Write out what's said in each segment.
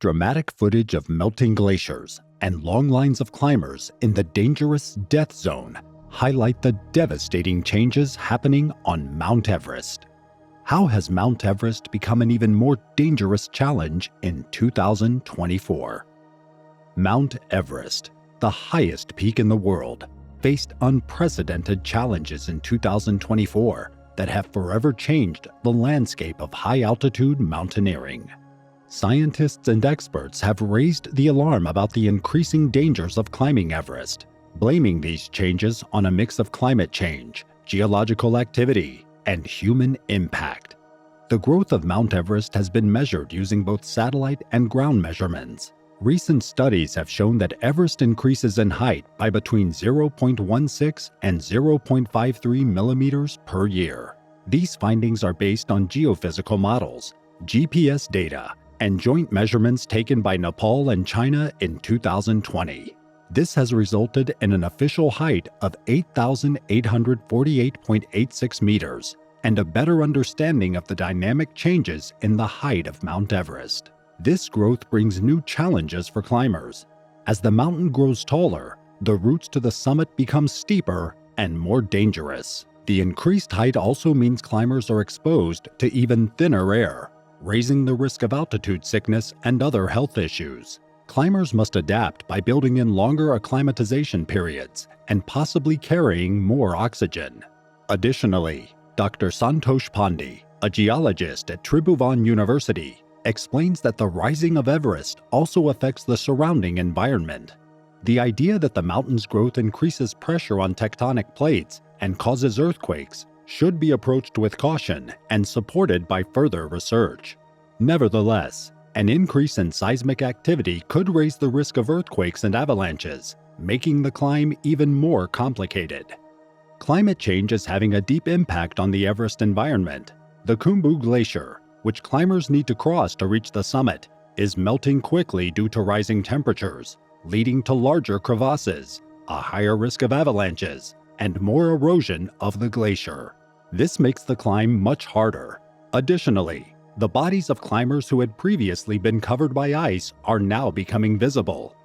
Dramatic footage of melting glaciers and long lines of climbers in the dangerous death zone highlight the devastating changes happening on Mount Everest. How has Mount Everest become an even more dangerous challenge in 2024? Mount Everest, the highest peak in the world, faced unprecedented challenges in 2024 that have forever changed the landscape of high-altitude mountaineering. Scientists and experts have raised the alarm about the increasing dangers of climbing Everest, blaming these changes on a mix of climate change, geological activity, and human impact. The growth of Mount Everest has been measured using both satellite and ground measurements. Recent studies have shown that Everest increases in height by between 0.16 and 0.53 millimeters per year. These findings are based on geophysical models, GPS data, and joint measurements taken by Nepal and China in 2020. This has resulted in an official height of 8,848.86 meters and a better understanding of the dynamic changes in the height of Mount Everest. This growth brings new challenges for climbers. As the mountain grows taller, the routes to the summit become steeper and more dangerous. The increased height also means climbers are exposed to even thinner air, raising the risk of altitude sickness and other health issues. Climbers must adapt by building in longer acclimatization periods and possibly carrying more oxygen. Additionally, Dr. Santosh Pandey, a geologist at Tribhuvan University, explains that the rising of Everest also affects the surrounding environment. The idea that the mountain's growth increases pressure on tectonic plates and causes earthquakes should be approached with caution and supported by further research. Nevertheless, an increase in seismic activity could raise the risk of earthquakes and avalanches, making the climb even more complicated. Climate change is having a deep impact on the Everest environment. The Khumbu Glacier, which climbers need to cross to reach the summit, is melting quickly due to rising temperatures, leading to larger crevasses, a higher risk of avalanches, and more erosion of the glacier. This makes the climb much harder. Additionally, the bodies of climbers who had previously been covered by ice are now becoming visible.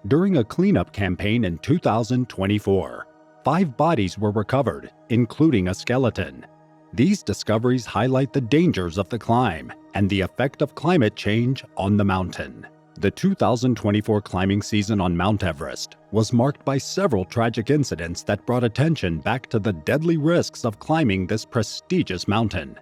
During a cleanup campaign in 2024, 5 bodies were recovered, including a skeleton. These discoveries highlight the dangers of the climb and the effect of climate change on the mountain. The 2024 climbing season on Mount Everest was marked by several tragic incidents that brought attention back to the deadly risks of climbing this prestigious mountain.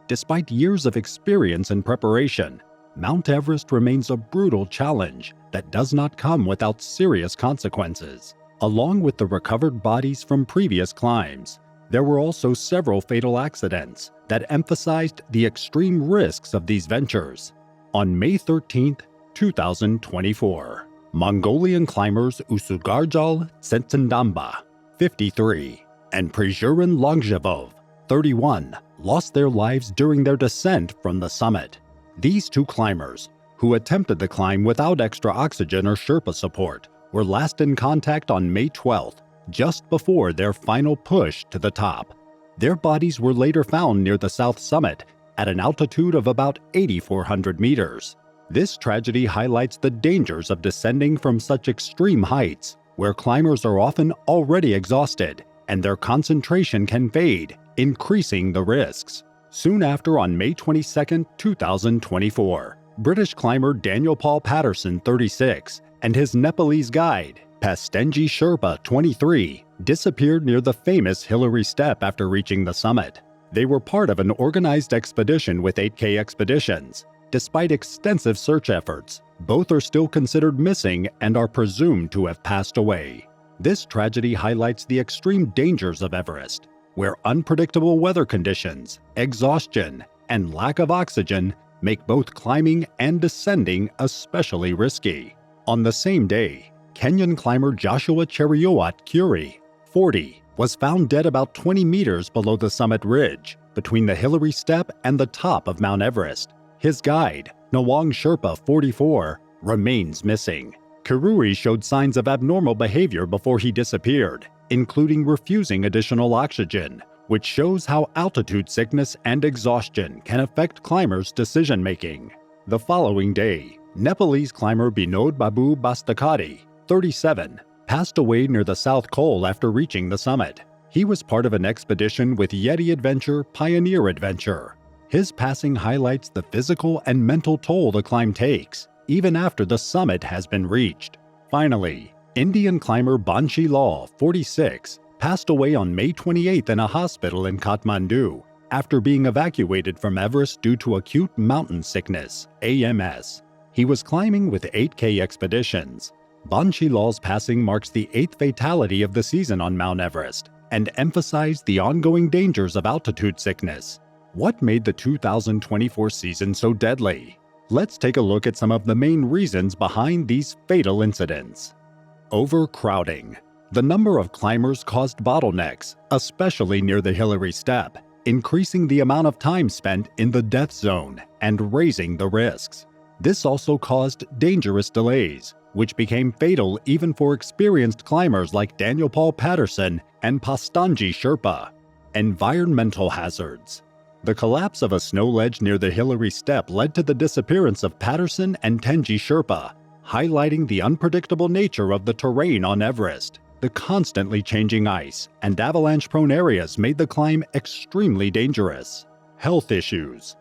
Despite years of experience and preparation, Mount Everest remains a brutal challenge that does not come without serious consequences. Along with the recovered bodies from previous climbs, there were also several fatal accidents that emphasized the extreme risks of these ventures. On May 13, 2024, Mongolian climbers Usugarjal Tsetsendamba, 53, and Prezhurin Longzhevov, 31, lost their lives during their descent from the summit. These 2 climbers, who attempted the climb without extra oxygen or Sherpa support, were last in contact on May 12th, just before their final push to the top. Their bodies were later found near the south summit at an altitude of about 8,400 meters. This tragedy highlights the dangers of descending from such extreme heights, where climbers are often already exhausted and their concentration can fade, increasing the risks. Soon after, on May 22, 2024, British climber Daniel Paul Patterson, 36, and his Nepalese guide, Pastenji Sherpa, 23, disappeared near the famous Hillary Step after reaching the summit. They were part of an organized expedition with 8K Expeditions. Despite extensive search efforts, both are still considered missing and are presumed to have passed away. This tragedy highlights the extreme dangers of Everest, where unpredictable weather conditions, exhaustion, and lack of oxygen make both climbing and descending especially risky. On the same day, Kenyan climber Joshua Cheruiyot Curie, 40, was found dead about 20 meters below the summit ridge, between the Hillary Step and the top of Mount Everest. His guide, Nawang Sherpa, 44, remains missing. Kirui showed signs of abnormal behavior before he disappeared, including refusing additional oxygen, which shows how altitude sickness and exhaustion can affect climbers' decision-making. The following day, Nepalese climber Binod Babu Bastakati, 37, passed away near the South Col after reaching the summit. He was part of an expedition with Yeti Adventure Pioneer Adventure. His passing highlights the physical and mental toll the climb takes, even after the summit has been reached. Finally, Indian climber Banshi Lal, 46, passed away on May 28 in a hospital in Kathmandu after being evacuated from Everest due to acute mountain sickness, AMS. He was climbing with 8K expeditions. Banshi Lal's passing marks the 8th fatality of the season on Mount Everest and emphasized the ongoing dangers of altitude sickness. What made the 2024 season so deadly? Let's take a look at some of the main reasons behind these fatal incidents. Overcrowding. The number of climbers caused bottlenecks, especially near the Hillary Step, increasing the amount of time spent in the death zone and raising the risks. This also caused dangerous delays, which became fatal even for experienced climbers like Daniel Paul Patterson and Pastanji Sherpa. Environmental hazards. The collapse of a snow ledge near the Hillary Step led to the disappearance of Patterson and Tenji Sherpa, highlighting the unpredictable nature of the terrain on Everest. The constantly changing ice and avalanche-prone areas made the climb extremely dangerous. Health issues.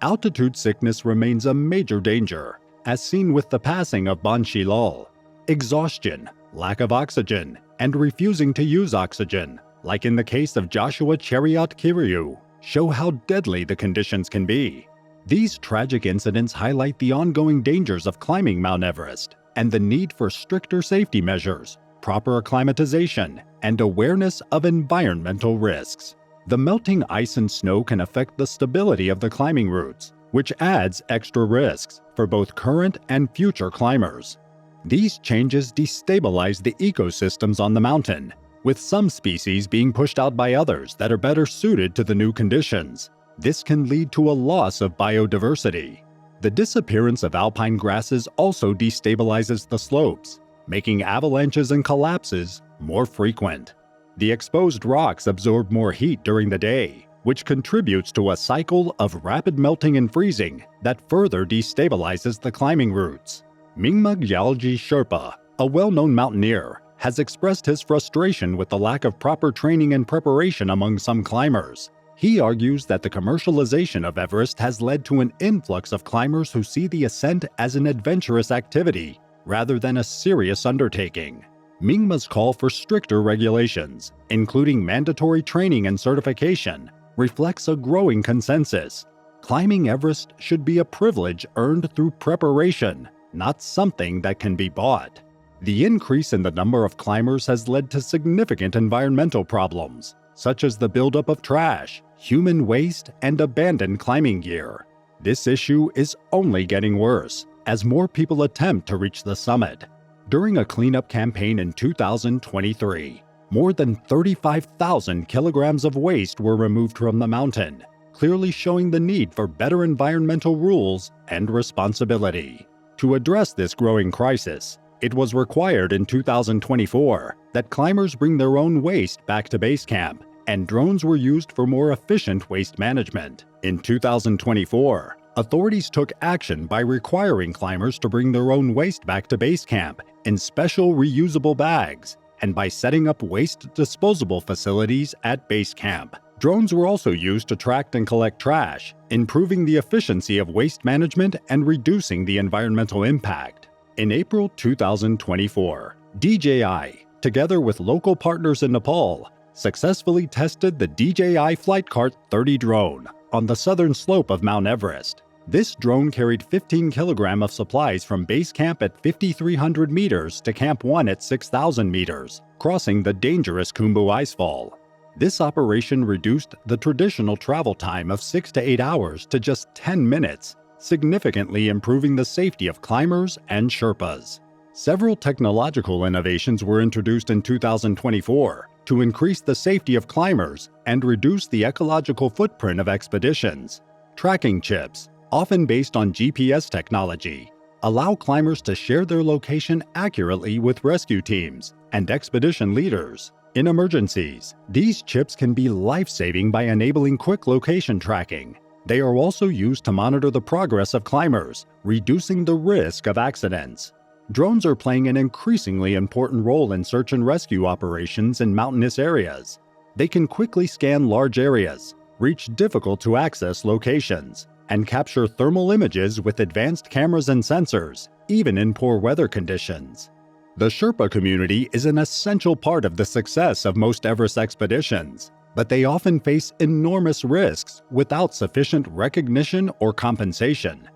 Altitude sickness remains a major danger, as seen with the passing of Banshi Lal. Exhaustion, lack of oxygen, and refusing to use oxygen, like in the case of Joshua Chariot Kiryu, show how deadly the conditions can be. These tragic incidents highlight the ongoing dangers of climbing Mount Everest and the need for stricter safety measures, proper acclimatization, and awareness of environmental risks. The melting ice and snow can affect the stability of the climbing routes, which adds extra risks for both current and future climbers. These changes destabilize the ecosystems on the mountain, with some species being pushed out by others that are better suited to the new conditions. This can lead to a loss of biodiversity. The disappearance of alpine grasses also destabilizes the slopes, making avalanches and collapses more frequent. The exposed rocks absorb more heat during the day, which contributes to a cycle of rapid melting and freezing that further destabilizes the climbing routes. Mingma Gyalji Sherpa, a well-known mountaineer, has expressed his frustration with the lack of proper training and preparation among some climbers. He argues that the commercialization of Everest has led to an influx of climbers who see the ascent as an adventurous activity rather than a serious undertaking. Mingma's call for stricter regulations, including mandatory training and certification, reflects a growing consensus. Climbing Everest should be a privilege earned through preparation, not something that can be bought. The increase in the number of climbers has led to significant environmental problems, such as the buildup of trash, human waste, and abandoned climbing gear. This issue is only getting worse as more people attempt to reach the summit. During a cleanup campaign in 2023, more than 35,000 kilograms of waste were removed from the mountain, clearly showing the need for better environmental rules and responsibility. To address this growing crisis, it was required in 2024 that climbers bring their own waste back to base camp, and drones were used for more efficient waste management. In 2024, authorities took action by requiring climbers to bring their own waste back to base camp in special reusable bags, and by setting up waste disposable facilities at base camp. Drones were also used to track and collect trash, improving the efficiency of waste management and reducing the environmental impact. In April 2024, DJI, together with local partners in Nepal, successfully tested the DJI Flightcart 30 drone on the southern slope of Mount Everest. This drone carried 15 kilograms of supplies from base camp at 5,300 meters to Camp 1 at 6,000 meters, crossing the dangerous Khumbu Icefall. This operation reduced the traditional travel time of 6 to 8 hours to just 10 minutes, significantly improving the safety of climbers and Sherpas. Several technological innovations were introduced in 2024 to increase the safety of climbers and reduce the ecological footprint of expeditions. Tracking chips, often based on GPS technology, allow climbers to share their location accurately with rescue teams and expedition leaders. In emergencies, these chips can be life-saving by enabling quick location tracking, They are also used to monitor the progress of climbers, reducing the risk of accidents. Drones are playing an increasingly important role in search and rescue operations in mountainous areas. They can quickly scan large areas, reach difficult-to-access locations, and capture thermal images with advanced cameras and sensors, even in poor weather conditions. The Sherpa community is an essential part of the success of most Everest expeditions, but they often face enormous risks without sufficient recognition or compensation.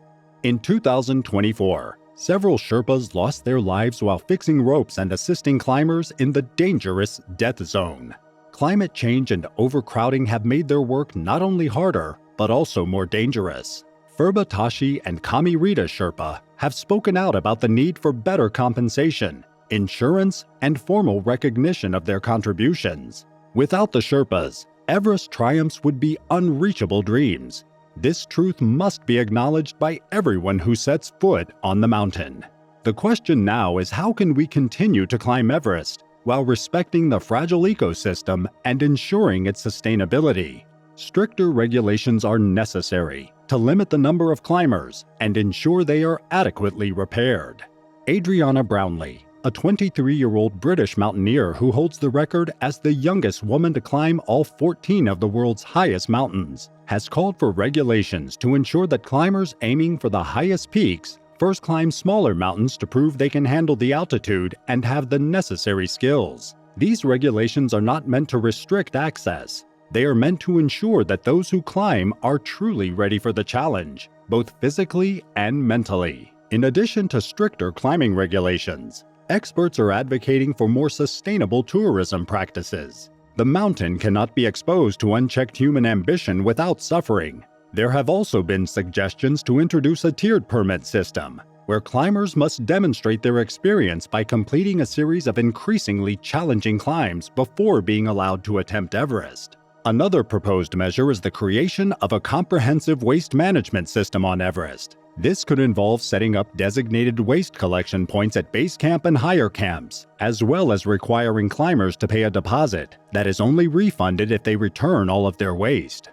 In 2024, several Sherpas lost their lives while fixing ropes and assisting climbers in the dangerous death zone. Climate change and overcrowding have made their work not only harder, but also more dangerous. Phurba Tashi and Kami Rita Sherpa have spoken out about the need for better compensation, insurance, and formal recognition of their contributions. Without the Sherpas, Everest triumphs would be unreachable dreams. This truth must be acknowledged by everyone who sets foot on the mountain. The question now is, how can we continue to climb Everest while respecting the fragile ecosystem and ensuring its sustainability? Stricter regulations are necessary to limit the number of climbers and ensure they are adequately repaired. Adriana Brownlee, a 23-year-old British mountaineer who holds the record as the youngest woman to climb all 14 of the world's highest mountains, has called for regulations to ensure that climbers aiming for the highest peaks first climb smaller mountains to prove they can handle the altitude and have the necessary skills. These regulations are not meant to restrict access. They are meant to ensure that those who climb are truly ready for the challenge, both physically and mentally. In addition to stricter climbing regulations, experts are advocating for more sustainable tourism practices. The mountain cannot be exposed to unchecked human ambition without suffering. There have also been suggestions to introduce a tiered permit system, where climbers must demonstrate their experience by completing a series of increasingly challenging climbs before being allowed to attempt Everest. Another proposed measure is the creation of a comprehensive waste management system on Everest. This could involve setting up designated waste collection points at base camp and higher camps, as well as requiring climbers to pay a deposit that is only refunded if they return all of their waste.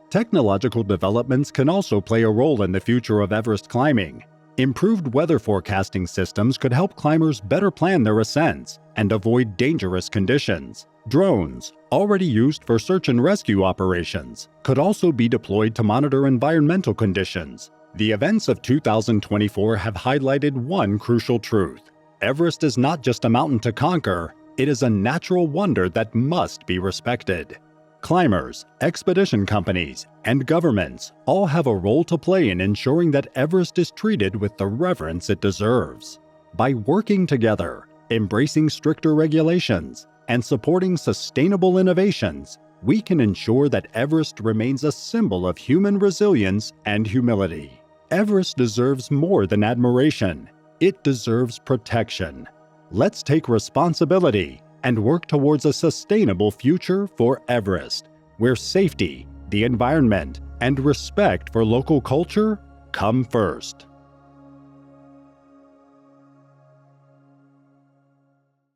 Technological developments can also play a role in the future of Everest climbing. Improved weather forecasting systems could help climbers better plan their ascents and avoid dangerous conditions. Drones, already used for search and rescue operations, could also be deployed to monitor environmental conditions. The events of 2024 have highlighted one crucial truth. Everest is not just a mountain to conquer, it is a natural wonder that must be respected. Climbers, expedition companies, and governments all have a role to play in ensuring that Everest is treated with the reverence it deserves. By working together, embracing stricter regulations, and supporting sustainable innovations, we can ensure that Everest remains a symbol of human resilience and humility. Everest deserves more than admiration. It deserves protection. Let's take responsibility and work towards a sustainable future for Everest, where safety, the environment, and respect for local culture come first.